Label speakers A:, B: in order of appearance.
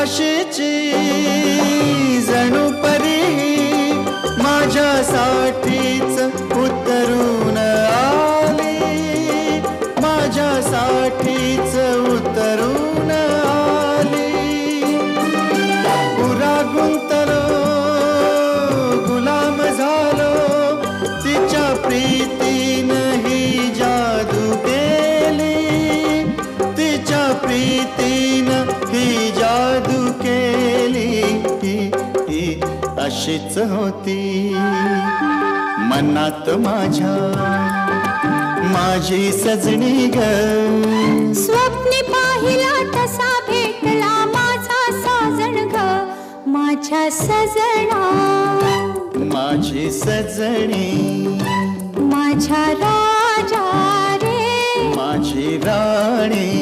A: अशीची जणू परी माझ्यासाठीच उतरून आली, माझ्यासाठीच उतरून आली. पुरा गुंतलो गुलाम झालो तिच्या प्रीतीनं ही जादू केली, तिच्या प्रीतीनं ही जादू केली. ही अशीच होती मनात माझ्या माझी सजनी ग.
B: स्वप्ने पाहिला तसा भेटला माझा साजण ग, माझ्या सजना
A: माझी सजनी,
B: माझ्या राजा रे
A: माझी राणी.